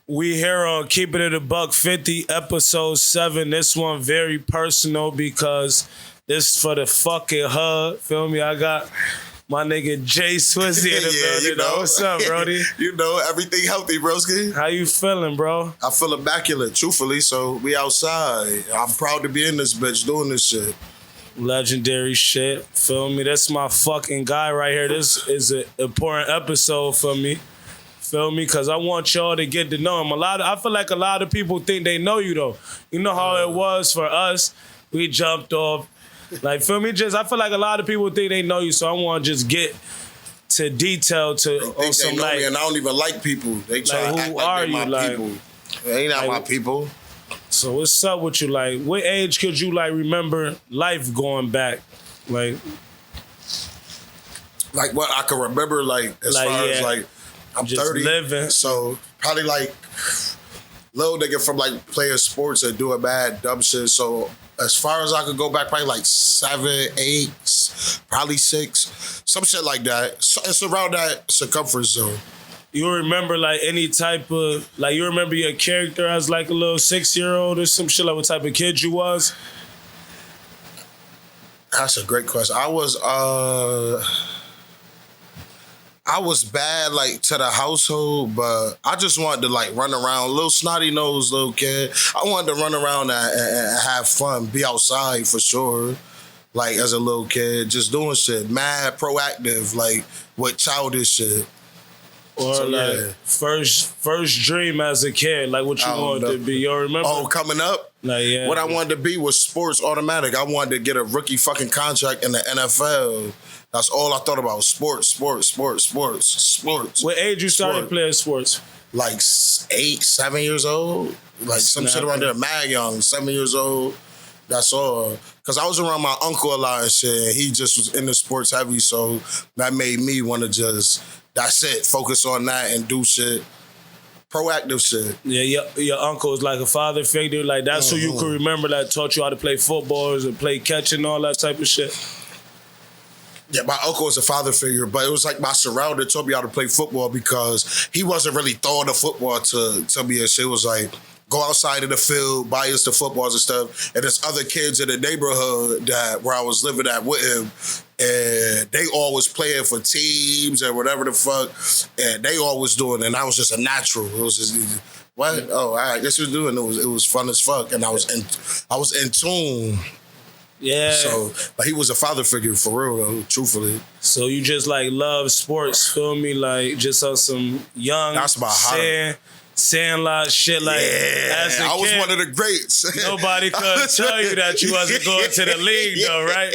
We here on Keeping It A Buck50, episode 7. This one very personal because this for the fucking hood. Feel me? I got my nigga Jay Swiff in the building. You know. What's up, Brody? You know, everything healthy, broski. How you feeling, bro? I feel immaculate, truthfully, so we outside. I'm proud to be in this bitch doing this shit. Legendary shit. Feel me? That's my fucking guy right here. This is an important episode for me. Feel me? Because I want y'all to get to know him. I feel like a lot of people think they know you, though. You know how it was for us? We jumped off. Like, feel me? I feel like a lot of people think they know you, so I want to just get to detail to on some, they know like, me and I don't even like people. They try like, to act who like are they're you? my Like, people. They ain't not my people. So what's up with you? Like, what age could you, like, remember life going back? Like what I can remember, like, as Like, far yeah. as, like, I'm Just 30, living. so probably, like, little nigga from, like, playing sports and doing bad, dumb shit. So as far as I could go back, probably, like, 7, 8, probably 6, some shit like that. So it's around that circumference zone. You remember, like, any type of, like, you remember your character as, like, a little 6-year-old or some shit, like, what type of kid you was? That's a great question. I was bad, like, to the household, but I just wanted to, like, run around. Little snotty-nosed little kid. I wanted to run around and have fun, be outside for sure. Like, as a little kid, just doing shit. Mad, proactive, like, with childish shit. Or, So, like, yeah. first dream as a kid, like, what you wanted to be. You remember? Oh, coming up? Like, yeah. What I wanted to be was sports automatic. I wanted to get a rookie fucking contract in the NFL. That's all I thought about was sports. What age you started playing sports? Like 8, 7 years old. Like some shit around there, mad young, 7 years old. That's all. Because I was around my uncle a lot and shit. And he just was into sports heavy, so that made me want to just, that's it, focus on that and do shit. Proactive shit. Yeah, your uncle was like a father figure. Like, that's who you could remember that taught you how to play football and play catch and all that type of shit. Yeah, my uncle was a father figure, but it was like my surrounding taught me how to play football because he wasn't really throwing the football to me and shit. It was like, go outside in the field, buy us the footballs and stuff. And there's other kids in the neighborhood where I was living at with him, and they all was playing for teams and whatever the fuck, and they all was doing it, and I was just a natural. It was just, what? Oh, all right, this was doing. It was fun as fuck, and I was in tune. Yeah. So, but he was a father figure for real, though, truthfully. So you just, like, love sports, feel me? Like, just on some young, That's my Sandlot shit, like, as a I was kid, one of the greats. nobody could tell you that you wasn't going to the league, though, right?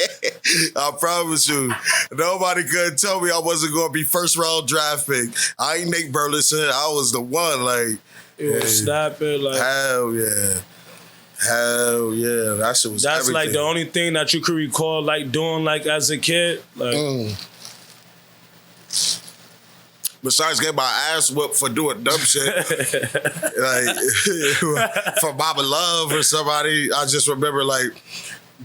I promise you. Nobody could tell me I wasn't going to be first round draft pick. I ain't Nate Burleson. I was the one, like. Stop it, like. Hell yeah. Hell yeah. That shit was That's, everything. like, the only thing that you could recall, like, doing, like, as a kid? Like, Besides getting my ass whooped for doing dumb shit, like for Mama Love or somebody, I just remember, like,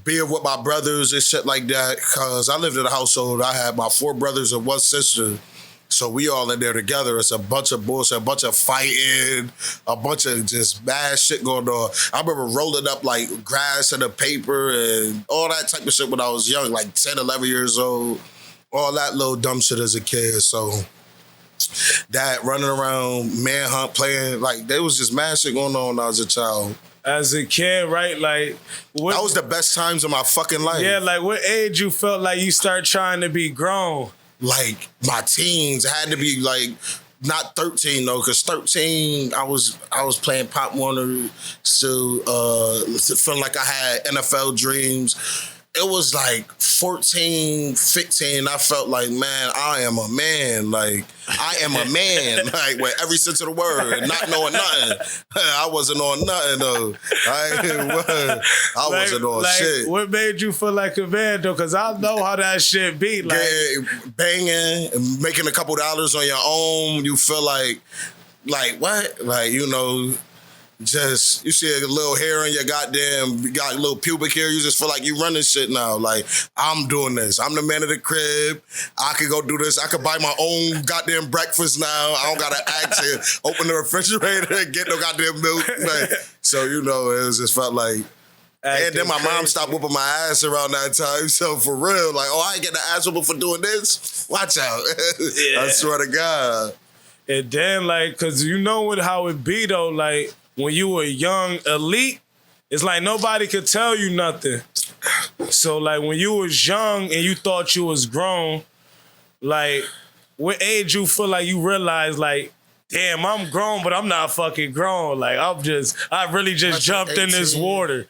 being with my brothers and shit like that. Cause I lived in a household. I had my 4 brothers and 1 sister. So we all in there together. It's a bunch of bullshit, a bunch of fighting, a bunch of just bad shit going on. I remember rolling up, like, grass in the paper and all that type of shit when I was young, like 10, 11 years old. All that little dumb shit as a kid. So that running around, manhunt, playing, like, there was just mad shit going on when I was a child. as a kid, right? Like, that was the best times of my fucking life. Yeah, like, what age you felt like you start trying to be grown? Like, my teens had to be, like, not 13 though, because 13 I was playing Pop Warner, still feeling like I had NFL dreams. It was like 14, 15. I felt like, man, I am a man. Like, I am a man. Like, with every sense of the word, not knowing nothing. I wasn't on nothing, though. I wasn't on shit. What made you feel like a man, though? Because I know how that shit be. Like, banging, making a couple dollars on your own. You feel like what? Like, you know, just, you see a little hair on your goddamn, you got a little pubic hair, you just feel like you running shit now. Like, I'm doing this. I'm the man of the crib. I could go do this. I could buy my own goddamn breakfast now. I don't gotta ask it, open the refrigerator and get no goddamn milk. Like, so, you know, it was just felt like, and then my mom stopped whooping my ass around that time. So for real, like, oh, I ain't getting the ass whooping for doing this? Watch out. Yeah. I swear to God. And then, like, cause you know how it be though, like, when you were young elite, it's like nobody could tell you nothing. So like when you was young and you thought you was grown, like what age you feel like you realize like, damn, I'm grown, but I'm not fucking grown. Like I really just jumped 18. In this water.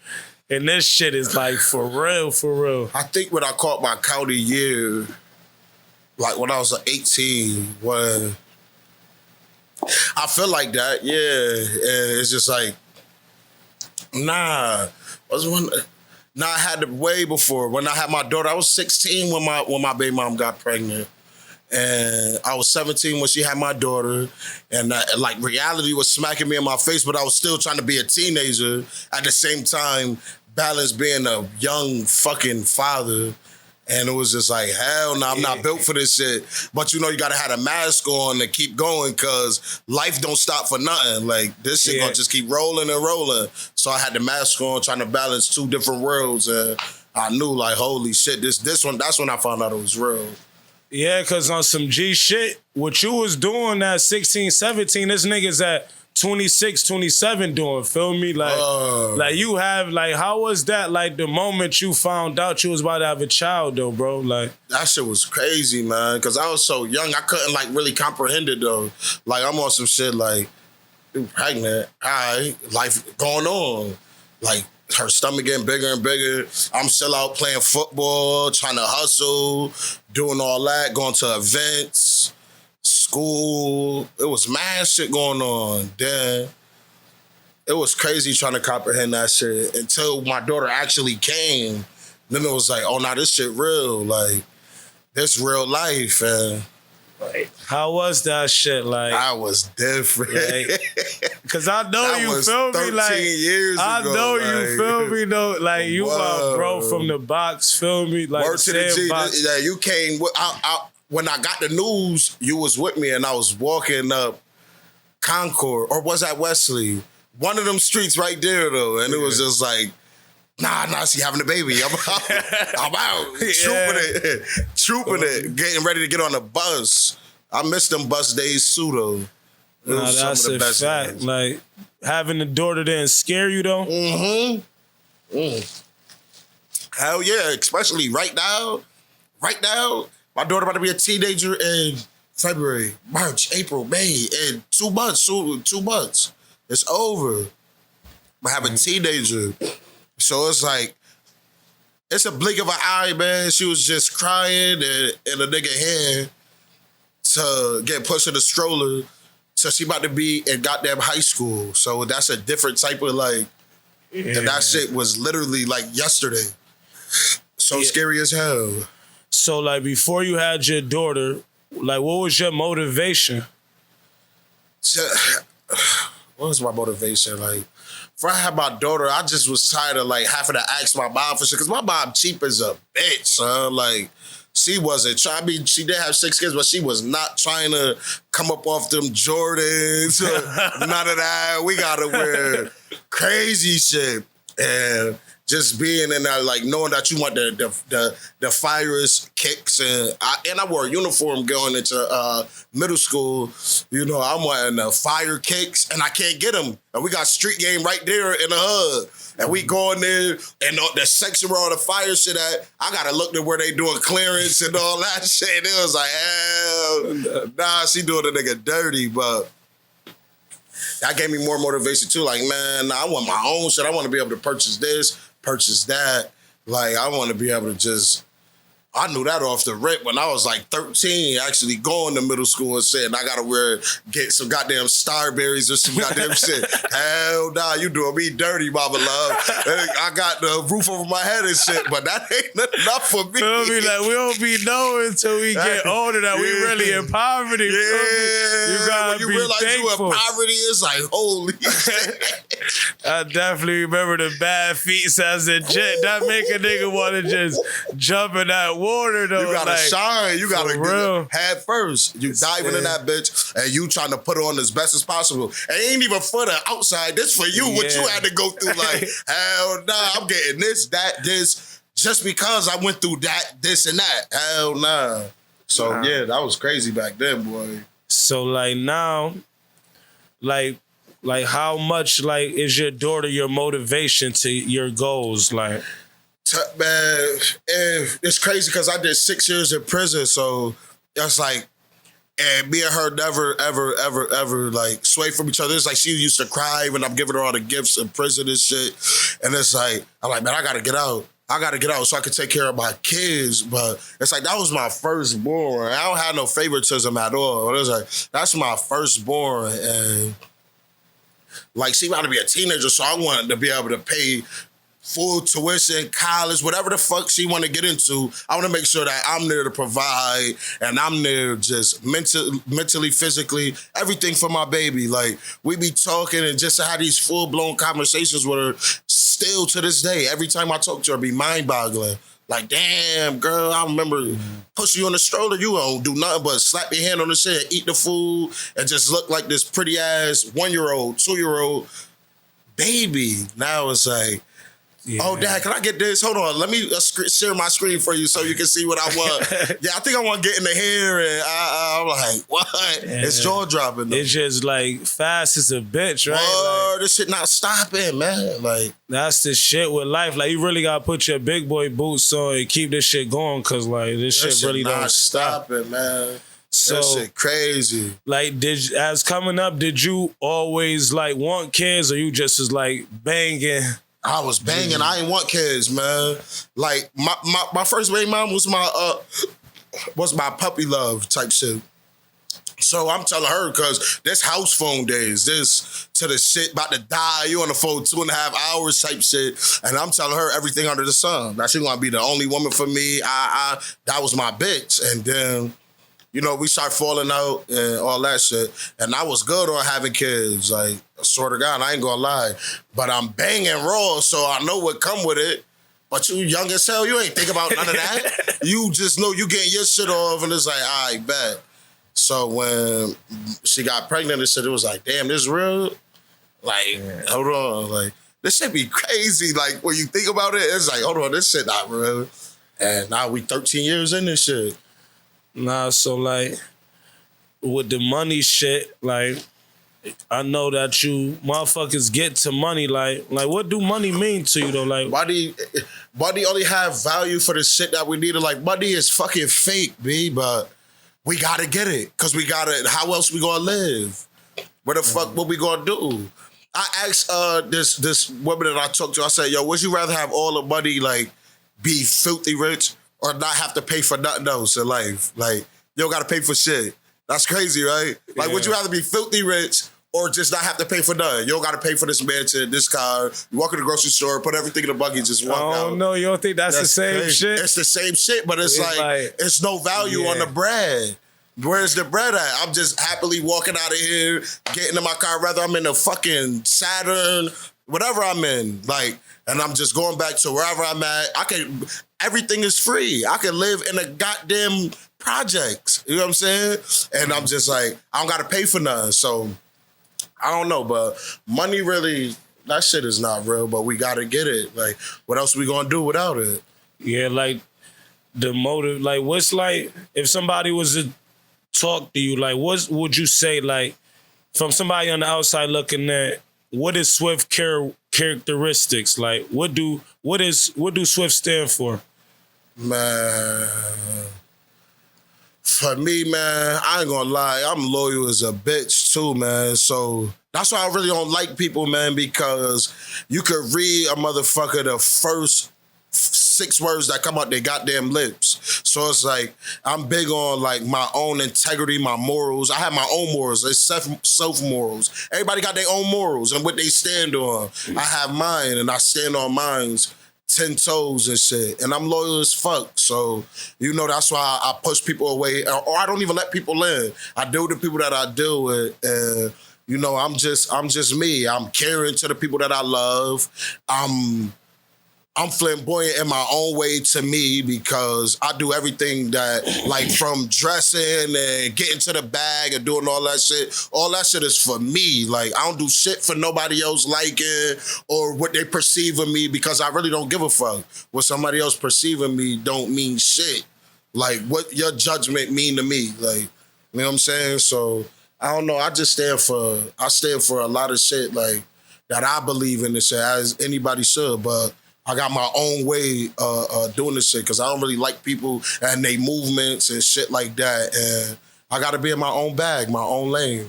And this shit is like for real, for real. I think when I caught my county year, like when I was 18, when I feel like that, yeah. And it's just like, I had it way before. When I had my daughter, I was 16 when my baby mom got pregnant. And I was 17 when she had my daughter. And like reality was smacking me in my face, but I was still trying to be a teenager at the same time, balance being a young fucking father. And it was just like, hell no, I'm not built for this shit. But you know, you gotta have a mask on to keep going because life don't stop for nothing. Like, this shit gonna just keep rolling and rolling. So I had the mask on, trying to balance two different worlds. And I knew, like, holy shit, this one, that's when I found out it was real. Yeah, because on some G shit, what you was doing at 16, 17, this nigga's at 26, 27 doing, feel me? Like you have, like, how was that, like, the moment you found out you was about to have a child, though, bro? Like, that shit was crazy, man, because I was so young, I couldn't, like, really comprehend it, though. Like, I'm on some shit, like, you pregnant, all right, life going on. Like, her stomach getting bigger and bigger. I'm still out playing football, trying to hustle, doing all that, going to events, school. It was mad shit going on. Then it was crazy trying to comprehend that shit until my daughter actually came. Then it was like, oh, now this shit real. Like, this real life. And like, how was that shit? Like, I was different. Cause I know you feel me. Like, years ago, I know you feel me though. Like, you are bro from the box. Feel me? Like, word to the G. Yeah, you came. When I got the news, you was with me, and I was walking up Concord, or was that Wesley? One of them streets right there though, and it was just like, nah, she having a baby. I'm out. Trooping it, getting ready to get on the bus. I miss them bus days too, though. Nah, that's a fact. Days. Like, having a daughter didn't scare you, though? Mm-hmm. Hell yeah, especially right now. Right now, my daughter about to be a teenager in February, March, April, May, in 2 months. 2 months. It's over. I have a teenager. So it's like, it's a blink of an eye, man. She was just crying in a nigga hand to get pushed in the stroller. So she about to be in goddamn high school. So that's a different type of like, and that shit was literally like yesterday. So scary as hell. So like before you had your daughter, like what was your motivation? What was my motivation? Like, before I had my daughter, I just was tired of like having to ask my mom for shit. Cause my mom cheap as a bitch, son. Like, she wasn't trying. I mean, she did have 6 kids, but she was not trying to come up off them Jordans. None of that. We gotta wear crazy shit. And just being in there, like knowing that you want the firest kicks, and I wore a uniform going into middle school. You know, I'm wearing the fire kicks, and I can't get them. And we got street game right there in the hood, and we go in there, and the section where all the fire shit at, I gotta look to where they doing clearance and all that shit. And it was like, hell, nah, she doing a nigga dirty, but that gave me more motivation too. Like, man, I want my own shit. I want to be able to purchase this, purchase that. Like, I want to be able to just, I knew that off the rip when I was like 13, actually going to middle school and saying I gotta get some goddamn Starberries or some goddamn shit. Hell nah, you doing me dirty, mama love. I got the roof over my head and shit, but that ain't enough for me. Feel me? Like, we don't be knowing until we get older that we really in poverty. Yeah, you gotta when you be realize thankful. you in poverty, it's like, holy shit. I definitely remember the bad feet as a jet. That make a nigga want to just jump in that water, though. You gotta like, shine. You gotta real. get head first. You diving in that bitch and you trying to put on as best as possible. It ain't even for the outside. This for you. What you had to go through. Like, hell nah, I'm getting this, that, this, just because I went through that, this, and that. Hell nah. So yeah, that was crazy back then, boy. So like now, like how much like is your daughter your motivation to your goals? Like, Man, it's crazy because I did 6 years in prison, so it's like, and me and her never, ever, like, sway from each other. It's like she used to cry when I'm giving her all the gifts in prison and shit. And it's like, I'm like, man, I gotta get out. I gotta get out so I can take care of my kids. But it's like, that was my firstborn. I don't have no favoritism at all. It was like, that's my firstborn. And like, she about to be a teenager, so I wanted to be able to pay full tuition, college, whatever the fuck she want to get into. I want to make sure that I'm there to provide and I'm there just mentally, physically, everything for my baby. Like, we be talking and just to have these full-blown conversations with her still to this day. Every time I talk to her, it be mind-boggling. Like, damn, girl, I remember pushing you on the stroller. You don't do nothing but slap your hand on the shit, eat the food, and just look like this pretty-ass 1-year-old, 2-year-old baby. Now it's like, oh, Dad, can I get this? Hold on. Let me share my screen for you so you can see what I want. Yeah, I think I want to get in the hair. And I'm like, what? Yeah. It's jaw-dropping. Though. It's just, like, fast as a bitch, right? Oh, this shit not stopping, man. Like, that's the shit with life. Like, you really got to put your big boy boots on and keep this shit going because, like, this shit really don't stop. Stopping, man. So, that shit crazy. Like, as coming up, did you always, like, want kids or you just was, like, banging? I was banging. I ain't want kids, man. Like, my first baby mom was my puppy love type shit. So I'm telling her, because this house phone days, this to the shit about to die, you on the phone 2.5 hours type shit, and I'm telling her everything under the sun. That she gonna be the only woman for me. That was my bitch. And then, you know, we start falling out and all that shit. And I was good on having kids. Like, I swear to God, I ain't gonna lie. But I'm banging raw, so I know what come with it. But you young as hell, you ain't think about none of that. You just know you getting your shit off, and it's like, all right, bet. So when she got pregnant and shit, it was like, damn, this real? Like, hold on. Like, this shit be crazy. Like, when you think about it, it's like, hold on, this shit not real. And now we 13 years in this shit. Nah, so like with the money shit, like I know that you motherfuckers get to money. Like what do money mean to you though? Like money only have value for the shit that we need. Like money is fucking fake, B, but we gotta get it. Cause we gotta, how else we gonna live? What the fuck what we gonna do? I asked this woman that I talked to, I said, yo, would you rather have all the money, like be filthy rich, or not have to pay for nothing else in life? Like, you don't gotta pay for shit. That's crazy, right? Like, would you rather be filthy rich or just not have to pay for nothing? You don't gotta pay for this mansion, this car. You walk in the grocery store, put everything in the buggy, just walk out. Oh, no, you don't think that's the same crazy. shit? It's the same shit, but it's like it's no value on the bread. Where's the bread at? I'm just happily walking out of here, getting in my car, whether I'm in a fucking Saturn, whatever I'm in, like, and I'm just going back to wherever I'm at. Everything is free. I can live in a goddamn projects. You know what I'm saying? And I'm just like, I don't gotta pay for nothing. So I don't know, but money really, that shit is not real, but we gotta get it. Like, what else we gonna do without it? Yeah, like the motive, like what's like, if somebody was to talk to you, like what would you say, like from somebody on the outside looking at, what is Swift characteristics? Like what do Swift stand for? Man, for me, man, I ain't gonna lie, I'm loyal as a bitch too, man. So that's why I really don't like people, man, because you could read a motherfucker the first 6 words that come out their goddamn lips. So it's like, I'm big on like my own integrity, my morals. I have my own morals. It's self-morals. Everybody got their own morals and what they stand on. I have mine and I stand on mine 10 toes and shit. And I'm loyal as fuck. So, that's why I push people away, or I don't even let people in. I deal with the people that I deal with, and I'm just me. I'm caring to the people that I love. I'm flamboyant in my own way to me because I do everything that, like, from dressing and getting to the bag and doing all that shit. All that shit is for me. Like, I don't do shit for nobody else liking or what they perceive of me because I really don't give a fuck. What somebody else perceiving me don't mean shit. Like, what your judgment mean to me? Like, you know what I'm saying? So, I don't know. I stand for a lot of shit, like, that I believe in this shit, as anybody should, but I got my own way doing this shit because I don't really like people and they movements and shit like that. And I got to be in my own bag, my own lane.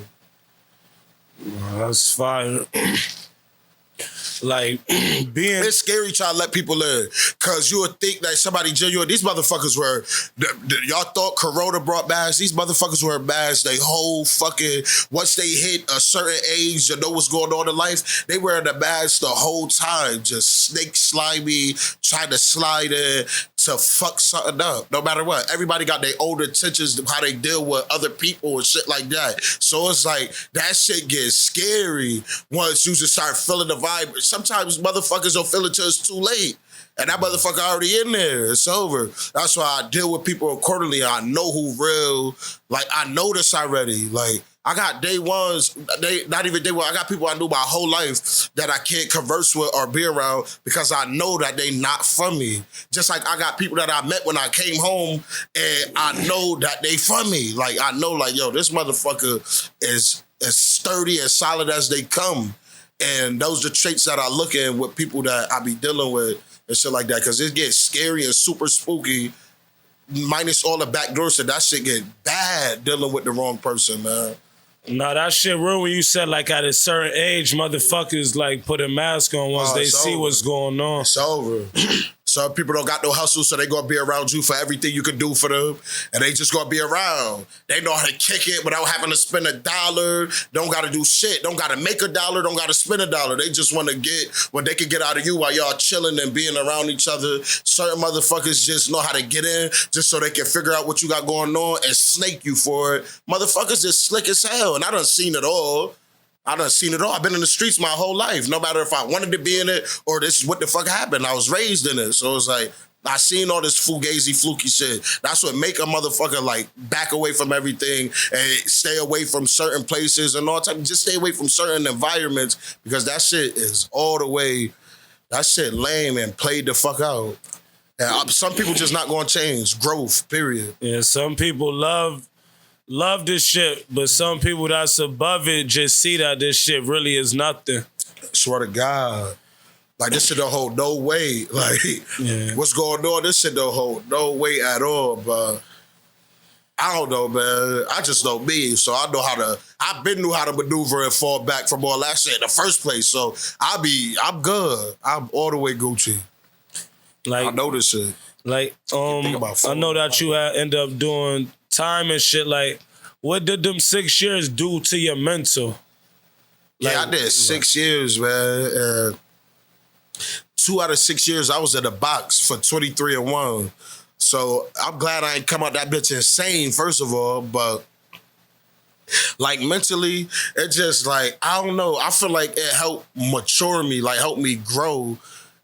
That's fine. Like, it's scary trying to let people in because you would think that somebody genuine. These motherfuckers were, y'all thought Corona brought bags. These motherfuckers were bags. They whole fucking, once they hit a certain age, you know what's going on in life, they wear the bags the whole time, just snake slimy, trying to slide in to fuck something up, no matter what. Everybody got their own intentions of how they deal with other people and shit like that. So it's like, that shit gets scary once you just start feeling the vibe. Sometimes motherfuckers don't feel it till it's too late. And that motherfucker already in there. It's over. That's why I deal with people accordingly. I know who real. Like, I know this already. Like, I got day ones, not even day one. I got people I knew my whole life that I can't converse with or be around because I know that they not from me. Just like I got people that I met when I came home and I know that they from me. Like, I know, like, yo, this motherfucker is as sturdy and solid as they come. And those are the traits that I look at with people that I be dealing with and shit like that. Because it gets scary and super spooky, minus all the backdoor shit. That shit get bad dealing with the wrong person, man. Nah, that shit real when you said, like, at a certain age, motherfuckers, like, put a mask on once they see over. What's going on. It's over. Some people don't got no hustle, so they gonna be around you for everything you can do for them, and they just gonna be around. They know how to kick it without having to spend $1. Don't gotta do shit. Don't gotta make $1. Don't gotta spend $1. They just wanna get what they can get out of you while y'all chilling and being around each other. Certain motherfuckers just know how to get in just so they can figure out what you got going on and snake you for it. Motherfuckers is slick as hell, and I done seen it all. I've been in the streets my whole life, no matter if I wanted to be in it or this is what the fuck happened. I was raised in it. So it's like, I seen all this fugazi, fluky shit. That's what make a motherfucker, like, back away from everything and stay away from certain places and all type. Just stay away from certain environments because that shit is all the way, that shit lame and played the fuck out. And some people just not gonna change. Growth, period. Yeah, some people love this shit, but some people that's above it just see that this shit really is nothing. Swear to God. Like, this shit don't hold no weight. Like, What's going on? This shit don't hold no weight at all, but I don't know, man. I just know me, so I've been knew how to maneuver and fall back from all that shit in the first place, so I'm good. I'm all the way Gucci. Like, I know this shit. Like, I know that you end up doing time and shit. Like, what did them 6 years do to your mental? Like, I did 6 years, man. 2 out of 6 years, I was in a box for 23-1. So I'm glad I ain't come out that bitch insane, first of all. But, like, mentally, it just, like, I don't know. I feel like it helped mature me, like, helped me grow.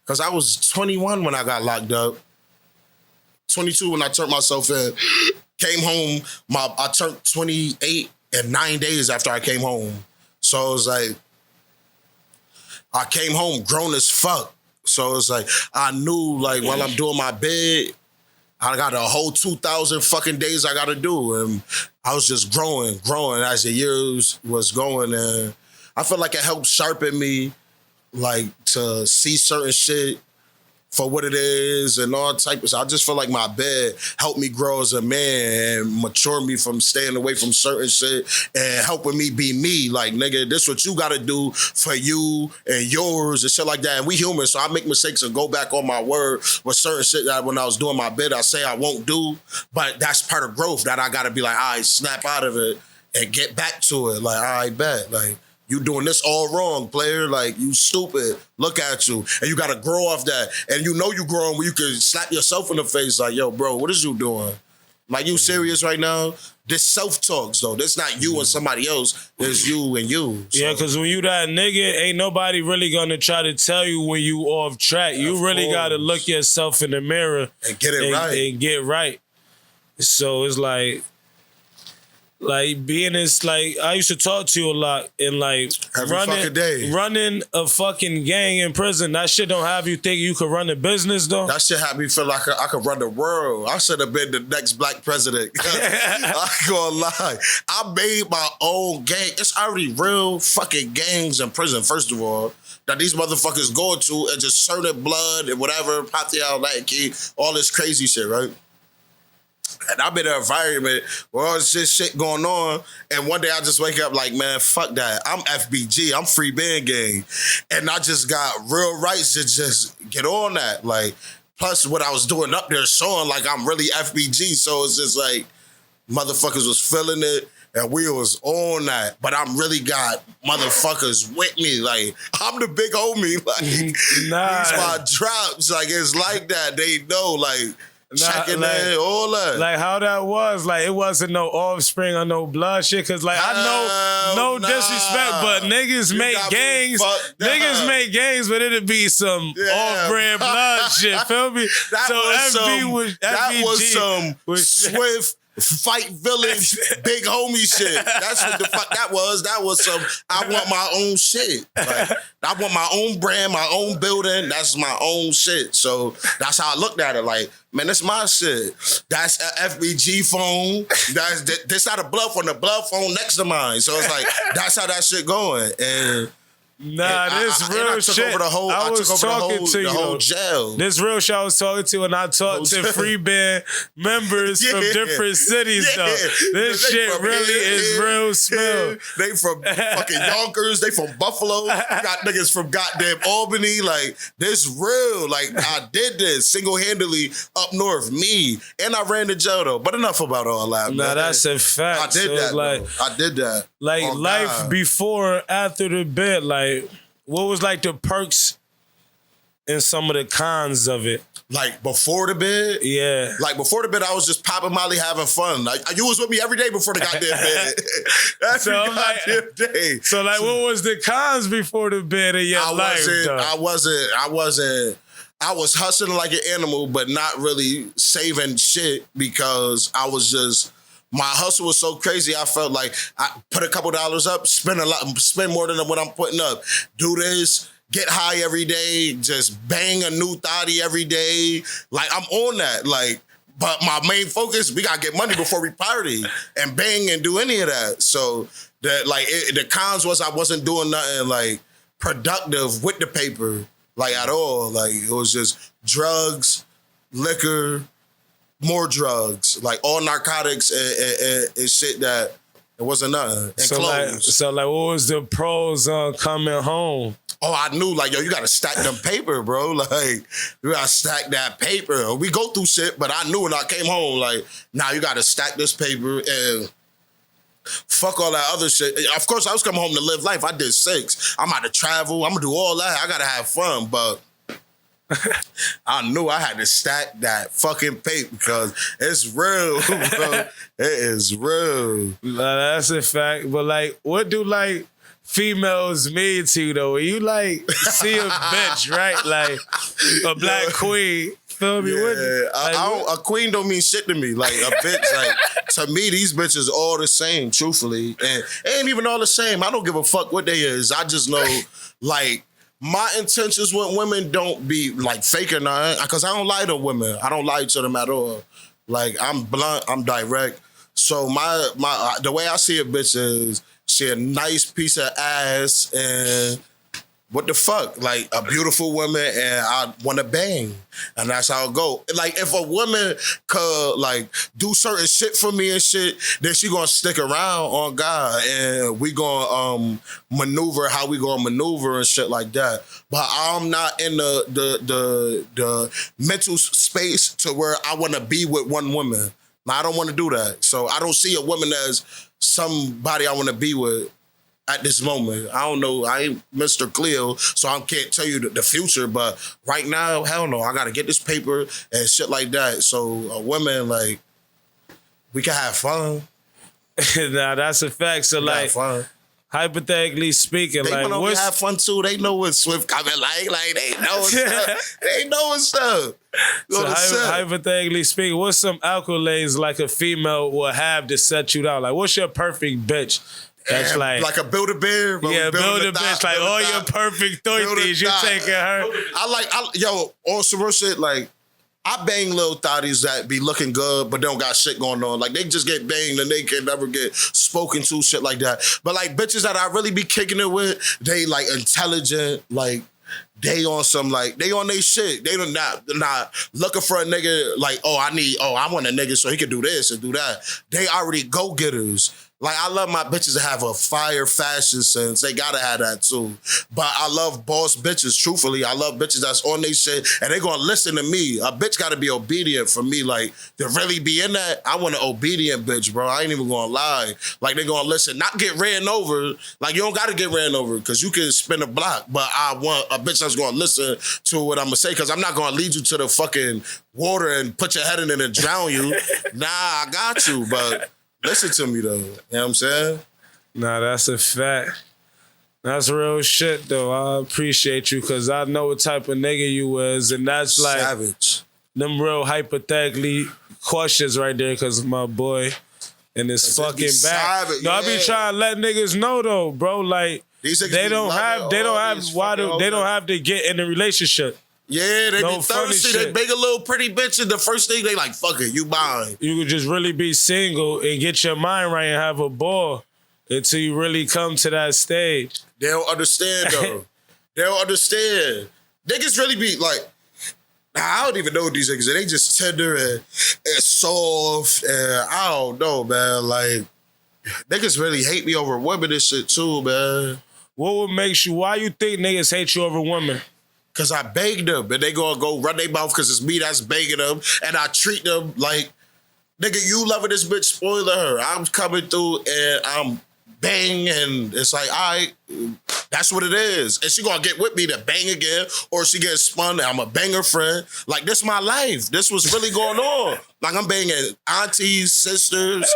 Because I was 21 when I got locked up. 22 when I turned myself in. Came home, I turned 28 in 9 days after I came home. So it was like, I came home grown as fuck. So it's like, I knew, like, while I'm doing my bid, I got a whole 2,000 fucking days I gotta do. And I was just growing as the years was going. And I feel like it helped sharpen me, like, to see certain shit for what it is and all type of stuff. I just feel like my bed helped me grow as a man and mature me from staying away from certain shit and helping me be me. Like, nigga, this what you gotta do for you and yours and shit like that. And we human, so I make mistakes and go back on my word with certain shit that when I was doing my bed, I say I won't do. But that's part of growth that I gotta be like, all right, snap out of it and get back to it. Like, all right, bet. Like, you doing this all wrong, player. Like, you stupid. Look at you. And you got to grow off that. And you know you growing when you can slap yourself in the face like, yo, bro, what is you doing? Like, you serious right now? This self-talks, though. This not you and somebody else. It's you and you. So. Yeah, because when you that nigga, ain't nobody really going to try to tell you when you off track. You really got to look yourself in the mirror. And get it right. And get right. So it's like being this, like, I used to talk to you a lot and like every fucking day. Running a fucking gang in prison, that shit don't have you think you could run a business though? That shit had me feel like I could run the world. I should have been the next black president. I ain't gonna lie. I made my own gang. It's already real fucking gangs in prison, first of all, that these motherfuckers go to and just serve their blood and whatever, all this crazy shit, right? And I'm in an environment where all this shit going on, and one day I just wake up like, man, fuck that. I'm FBG. I'm Free Band Gang. And I just got real rights to just get on that. Like, plus what I was doing up there showing like I'm really FBG. So it's just like motherfuckers was feeling it, and we was on that. But I'm really got motherfuckers with me. Like, I'm the big homie. Like, these my drops. Like, it's like that. They know, like, checking in, all that. Like how that was, like it wasn't no offspring or no blood shit. Cause like I know, no disrespect, but niggas make gangs. Niggas make gangs, but it'd be some off-brand blood shit. Feel me? That was some Swiff fight village big homie shit. That's what the fuck that was. That was some I want my own shit. Like, I want my own brand, my own building. That's my own shit. So that's how I looked at it. Like, man, that's my shit. That's an FBG phone. This not a blood phone. The blood phone next to mine. So it's like that's how that shit going. And this real shit. I was talking to you. The whole jail. This real shit I was talking to, and I talked to Free Band members from different cities, though. This shit really is real smell. They from fucking Yonkers. They from Buffalo. Got niggas from goddamn Albany. Like, this real. Like, I did this single-handedly up north. Me. And I ran to jail, though. But enough about all that, man. That's a fact. I did that, like, I did that. Like, life before, after the bit, like, what was like the perks and some of the cons of it? Like before the bed? Yeah. Like before the bed, I was just popping Molly, having fun. Like, you was with me every day before the goddamn bed. Every goddamn day. So like, what was the cons before the bed in your life? I was hustling like an animal, but not really saving shit because I was just. My hustle was so crazy, I felt like I put a couple dollars up, spend more than what I'm putting up. Do this, get high every day, just bang a new thotty every day. Like, I'm on that. Like, but my main focus, we gotta get money before we party and bang and do any of that. So the cons was I wasn't doing nothing like productive with the paper, like at all. Like, it was just drugs, liquor, more drugs, like all narcotics and shit that it wasn't nothing. And clothes. So what was the pros on coming home? Oh, I knew, like, yo, you gotta stack them paper, bro. Like, you gotta stack that paper. We go through shit, but I knew when I came home, like, now you gotta stack this paper and fuck all that other shit. Of course, I was coming home to live life. I did 6. I'm out to travel. I'm gonna do all that. I gotta have fun, but I knew I had to stack that fucking paper because it's real, bro. It is real. That's a fact. But like, what do like females mean to you though? When you like see a bitch, right? Like a black queen. Feel me? Yeah, a queen don't mean shit to me. Like a bitch, like to me, these bitches all the same, truthfully. And it ain't even all the same. I don't give a fuck what they is. I just know, like, my intentions with women don't be like fake or nothing, because I don't lie to women. I don't lie to them at all. Like, I'm blunt, I'm direct. So the way I see a bitch is she a nice piece of ass and what the fuck? Like, a beautiful woman and I want to bang. And that's how it go. Like, if a woman could, like, do certain shit for me and shit, then she gonna stick around on God. And we gonna maneuver how we gonna maneuver and shit like that. But I'm not in the mental space to where I want to be with one woman. Now, I don't want to do that. So I don't see a woman as somebody I want to be with at this moment. I don't know. I ain't Mr. Cleo, so I can't tell you the future. But right now, hell no. I got to get this paper and shit like that. So a woman, like, we can have fun. Nah, that's a fact. So, like, fun. Hypothetically speaking, They like, want to have fun too. They know what Swift coming like they know what's up. They know what's up. So hypothetically speaking, what's some accolades like a female will have to set you down? Like, what's your perfect bitch? That's like a Build-A-Bear. Yeah, Build-A bitch. Like all your perfect thotties, you taking her. Yo, on some real shit, like, I bang little thotties that be looking good, but they don't got shit going on. Like, they just get banged and they can never get spoken to, shit like that. But, like, bitches that I really be kicking it with, they, like, intelligent, like, they on some, like, they on they shit. They not looking for a nigga, like, I want a nigga so he can do this and do that. They already go-getters. Like, I love my bitches to have a fire fashion sense. They gotta have that too. But I love boss bitches, truthfully. I love bitches that's on they shit and they gonna listen to me. A bitch gotta be obedient for me. Like, to really be in that, I want an obedient bitch, bro. I ain't even gonna lie. Like, they gonna listen, not get ran over. Like, you don't gotta get ran over because you can spin a block. But I want a bitch that's gonna listen to what I'm gonna say because I'm not gonna lead you to the fucking water and put your head in it and drown you. Nah, I got you, but listen to me, though. You know what I'm saying? Nah, that's a fact. That's real shit, though. I appreciate you because I know what type of nigga you was, and that's like savage. Them real hypothetically questions right there because my boy and his fucking back. Savage, no, I be trying to let niggas know, though, bro. Like, they don't have to get in a relationship. Yeah, they no be thirsty. They beg a little pretty bitch, and the first thing they like, fuck it, you mine. You could just really be single and get your mind right and have a ball until you really come to that stage. They don't understand, though. They don't understand. Niggas really be like, I don't even know these niggas. They just tender and soft, and I don't know, man. Like, niggas really hate me over women and shit, too, man. What would make you, why you think niggas hate you over women? Because I beg them, and they gonna go run their mouth because it's me that's begging them, and I treat them like, nigga, you loving this bitch, spoiling her. I'm coming through, and I'm bang, and it's like, all right, that's what it is. And she gonna get with me to bang again, or she gets spun, and I'm a banger friend. Like, this my life. This was really going on. Like, I'm banging aunties, sisters,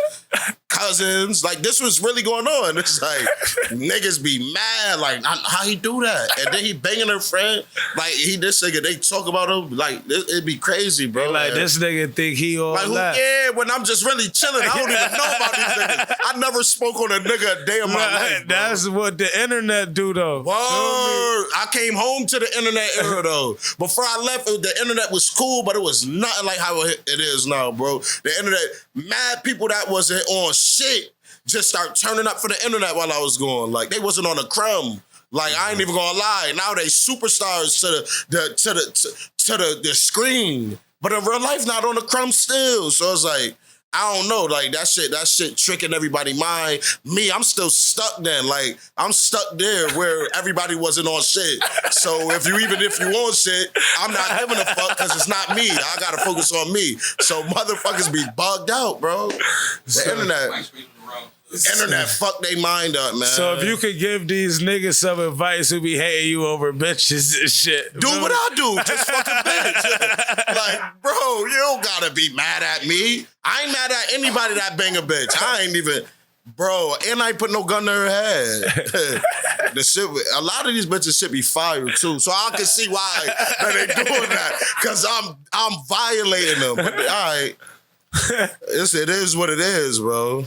cousins. Like, this was really going on. It's like, niggas be mad. Like, how he do that? And then he banging her friend. Like, this nigga, they talk about him. Like, it'd be crazy, bro. Like, this nigga think he all like, that. Yeah, when I'm just really chilling. I don't even know about these niggas. I never spoke on a nigga a day in my life, bro. That's what the internet do, though. Word. I came home to the internet era, though. Before I left, the internet was cool, but it was nothing like how it is now, bro. The internet, mad people that wasn't on shit just start turning up for the internet while I was gone. Like, they wasn't on a crumb. Like, I ain't even gonna lie. Now they superstars to the screen. But in real life, not on the crumb still. So it's like, I don't know, like, that shit tricking everybody's mind. Me, I'm still stuck then. Like, I'm stuck there where everybody wasn't on shit. So if you on shit, I'm not giving a fuck because it's not me. I gotta focus on me. So motherfuckers be bugged out, bro. The internet fucked their mind up, man. So if you could give these niggas some advice who be hating you over bitches and shit. Do what I do. Just fucking bitch. Like, bro, you don't gotta be mad at me. I ain't mad at anybody that bang a bitch. I ain't even, bro, and I ain't put no gun to her head. The shit, a lot of these bitches should be fired too. So I can see why they doing that. Cause I'm violating them. But, all right. It is what it is, bro.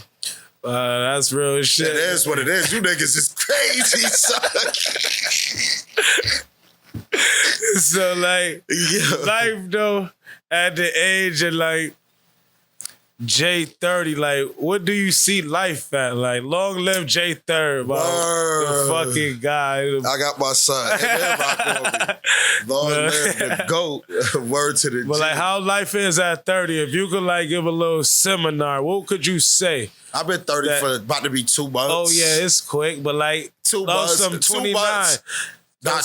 That's real shit. It is what it is. You niggas is crazy, son. So, like, life, though, at the age of, like, J30, like, what do you see life at? Like, long live J30, the fucking guy. I got my son. And then rock on me. Long live the GOAT. Word to the But G. like, how life is at 30, if you could like give a little seminar, what could you say? I've been 30 for about to be 2 months. Oh yeah, it's quick, but like 2 months. some 29. Nah,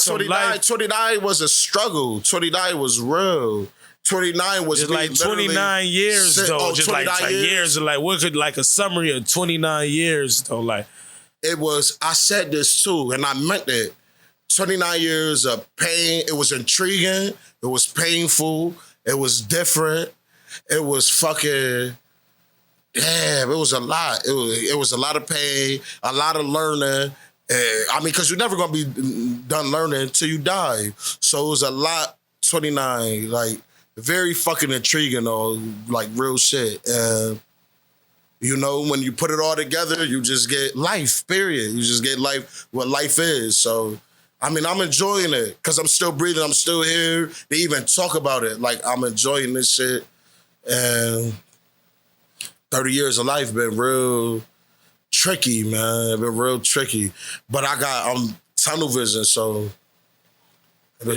29 was a struggle. 29 was real. 29 was just like 29 years though. Just like years. Like what could like a summary of 29 years though? Like it was. I said this too, and I meant it. 29 years of pain. It was intriguing. It was painful. It was different. It was fucking. Damn, it was a lot. It was a lot of pain, a lot of learning. I mean, because you're never gonna be done learning until you die. So it was a lot. 29, like. Very fucking intriguing, though, like real shit. You know, when you put it all together, you just get life, period. You just get life, what life is. So, I mean, I'm enjoying it because I'm still breathing. I'm still here to even talk about it. Like, I'm enjoying this shit. And 30 years of life been real tricky, man. Been real tricky. But I'm tunnel vision, so...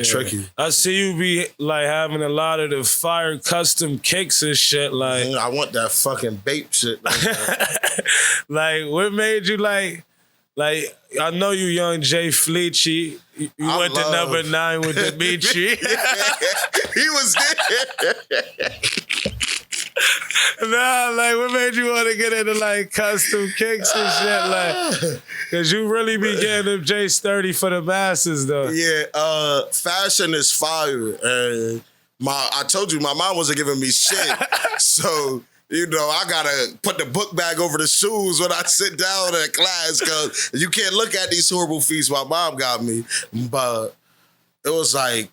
tricky. I see you be like having a lot of the fire custom kicks and shit. Like I want that fucking bape shit. Like what made you like? I know you young Jay Fleechy. You went to number 9 with Dimitri. He was there. Nah, like what made you want to get into like custom kicks and shit? Like, cause you really be getting them J30 for the masses though. Yeah, fashion is fire, and I told you my mom wasn't giving me shit, so you know I gotta put the book bag over the shoes when I sit down in class, cause you can't look at these horrible feats my mom got me. But it was like.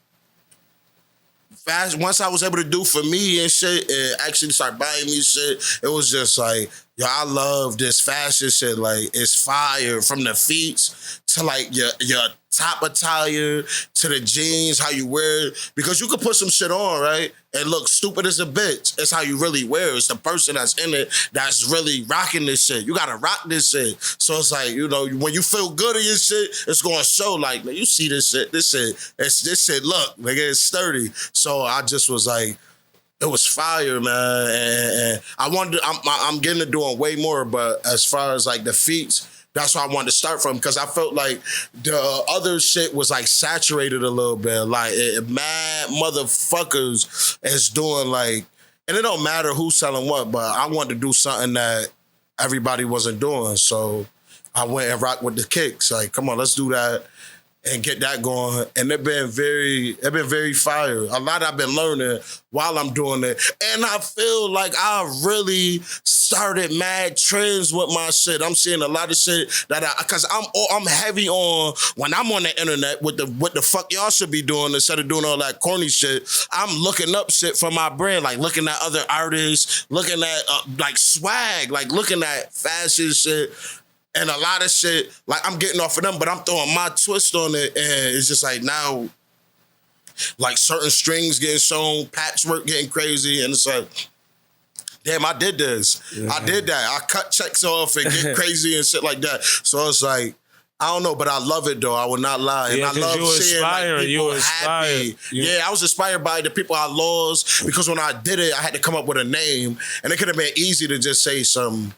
Once I was able to do for me and shit and actually start buying me shit, it was just like, yo, I love this fashion shit. Like, it's fire from the feet to like your top attire to the jeans, how you wear it. Because you could put some shit on, right? And look stupid as a bitch. It's how you really wear it. It's the person that's in it that's really rocking this shit. You gotta rock this shit. So it's like, you know, when you feel good in your shit, it's gonna show like, man, you see this shit, this shit, look, nigga, it's sturdy. So I just was like, it was fire, man. And I'm getting to doing way more, but as far as like the feats, that's why I wanted to start from, because I felt like the other shit was like saturated a little bit. Like mad motherfuckers is doing like, and it don't matter who's selling what, but I wanted to do something that everybody wasn't doing. So I went and rocked with the kicks. Like, come on, let's do that and get that going. And they've been very fire. A lot I've been learning while I'm doing it. And I feel like I really started mad trends with my shit. I'm seeing a lot of shit cause I'm heavy on when I'm on the internet with what the fuck y'all should be doing instead of doing all that corny shit. I'm looking up shit for my brand, like looking at other artists, looking at like swag, like looking at fashion shit. And a lot of shit, like I'm getting off of them, but I'm throwing my twist on it. And it's just like now, like certain strings getting shown, patchwork getting crazy. And it's like, damn, I did this. Yeah. I did that. I cut checks off and get crazy and shit like that. So it's like, I don't know, but I love it though. I would not lie. And yeah, I love seeing like, people happy. Yeah, I was inspired by the people I lost because when I did it, I had to come up with a name. And it could have been easy to just say some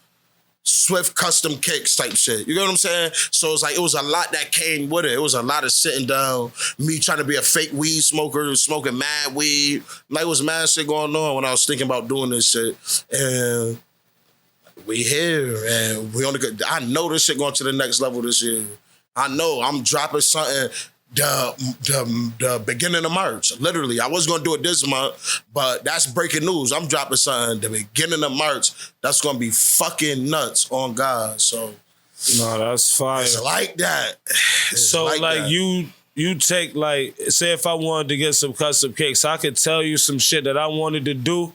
Swiff custom kicks type shit. You know what I'm saying? So it's like, it was a lot that came with it. It was a lot of sitting down, me trying to be a fake weed smoker, smoking mad weed. Like, it was mad shit going on when I was thinking about doing this shit. And we here, and I know this shit going to the next level this year. I know I'm dropping something the beginning of March. Literally, I was gonna do it this month, but that's breaking news. I'm dropping something the beginning of March. That's gonna be fucking nuts on God. So no, that's fire. It's like that. So like that. You take like, say if I wanted to get some custom kicks, I could tell you some shit that I wanted to do,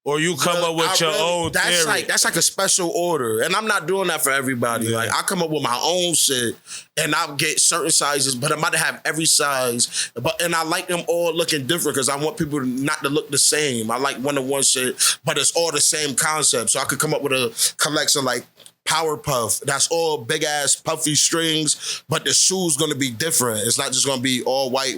Or you come up with your own theory? That's like a special order. And I'm not doing that for everybody. Yeah. Like, I come up with my own shit, and I'll get certain sizes, but I'm about to have every size. And I like them all looking different because I want people not to look the same. I like one-to-one shit, but it's all the same concept. So I could come up with a collection like Powerpuff. That's all big ass puffy strings, but the shoe's gonna be different. It's not just gonna be all white.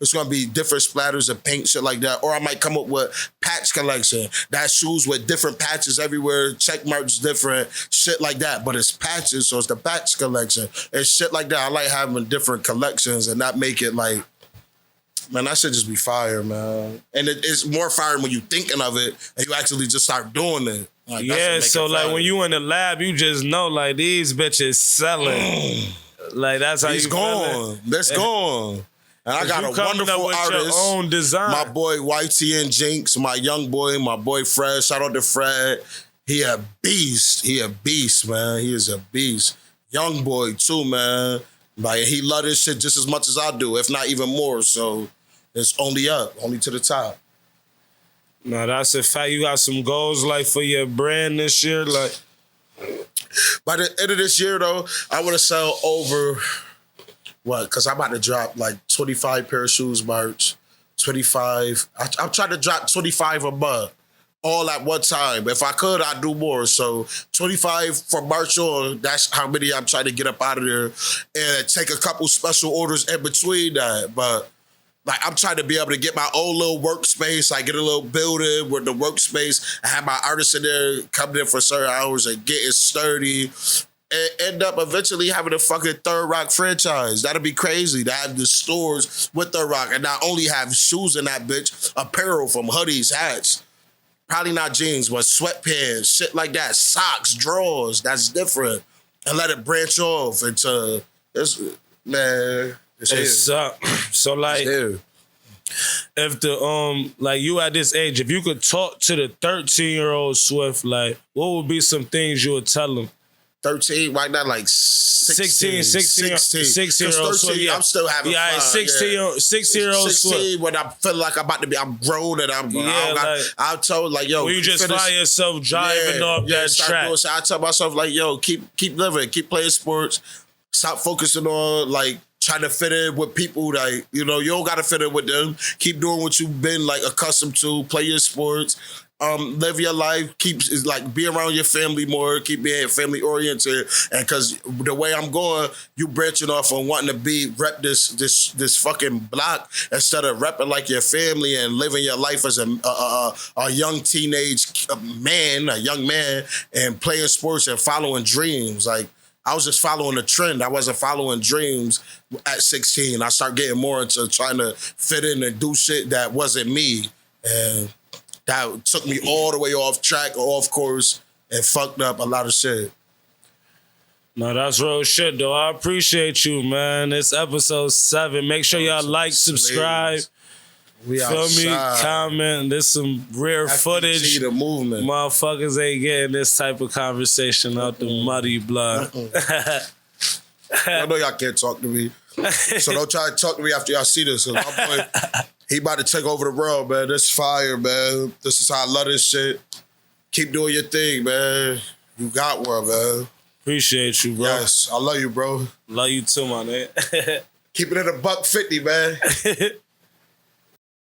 It's gonna be different splatters of paint, shit like that. Or I might come up with patch collection. That shoes with different patches everywhere, check marks different, shit like that. But it's patches, so it's the patch collection. It's shit like that. I like having different collections and not make it like, man, that should just be fire, man. And it's more fire when you thinking of it and you actually just start doing it. Like, yeah, so like when you in the lab, you just know like these bitches selling. Like that's how he's gone. That's gone. And I got a wonderful artist. Your own design. My boy YTN Jinx, my young boy, my boy Fred. Shout out to Fred. He a beast. He a beast, man. He is a beast. Young boy too, man. Like he love this shit just as much as I do, if not even more. So it's only up, only to the top. No, that's a fact. You got some goals like for your brand this year, like. By the end of this year, though, I want to sell over what? Because I'm about to drop like 25 pair of shoes, merch. 25. I'm trying to drop 25 a month, all at one time. If I could, I'd do more. So 25 for merch on. That's how many I'm trying to get up out of there, and take a couple special orders in between that, but. Like, I'm trying to be able to get my own little workspace. I get a little building with the workspace. I have my artists in there coming in for certain hours and getting sturdy. And end up eventually having a fucking Third Rock franchise. That'd be crazy to have the stores with Third Rock and not only have shoes in that bitch, apparel from hoodies, hats. Probably not jeans, but sweatpants, shit like that. Socks, drawers, that's different. And let it branch off into this, man. So like, if the like you at this age, if you could talk to the 13-year-old Swiff, like what would be some things you would tell him? 13, right now, like 16. 16-year-old Swiff. Yeah, I'm still having fun. 16-year-old 16 when I feel like I'm about to be, I'm grown and I'm told like, yo, when you just find yourself driving off that track. I tell myself like, yo, keep living, keep playing sports, stop focusing on like trying to fit in with people that, you know, you don't got to fit in with them. Keep doing what you've been like accustomed to, play your sports, live your life, be around your family more, keep being family oriented. And because the way I'm going, you branching off on wanting to rep this fucking block instead of repping like your family and living your life as a young teenage man, a young man, and playing sports and following dreams. Like, I was just following a trend. I wasn't following dreams at 16. I started getting more into trying to fit in and do shit that wasn't me. And that took me all the way off track, off course, and fucked up a lot of shit. No, that's real shit, though. I appreciate you, man. It's episode 7. Make sure y'all like, subscribe. We feel outside. Me? Comment. There's some rare footage. The movement. Motherfuckers ain't getting this type of conversation out the muddy blood. I know y'all can't talk to me. So don't try to talk to me after y'all see this. My boy, he about to take over the world, man. This fire, man. This is how I love this shit. Keep doing your thing, man. You got one, man. Appreciate you, bro. Yes, I love you, bro. Love you too, my man. Keeping it a $1.50, man.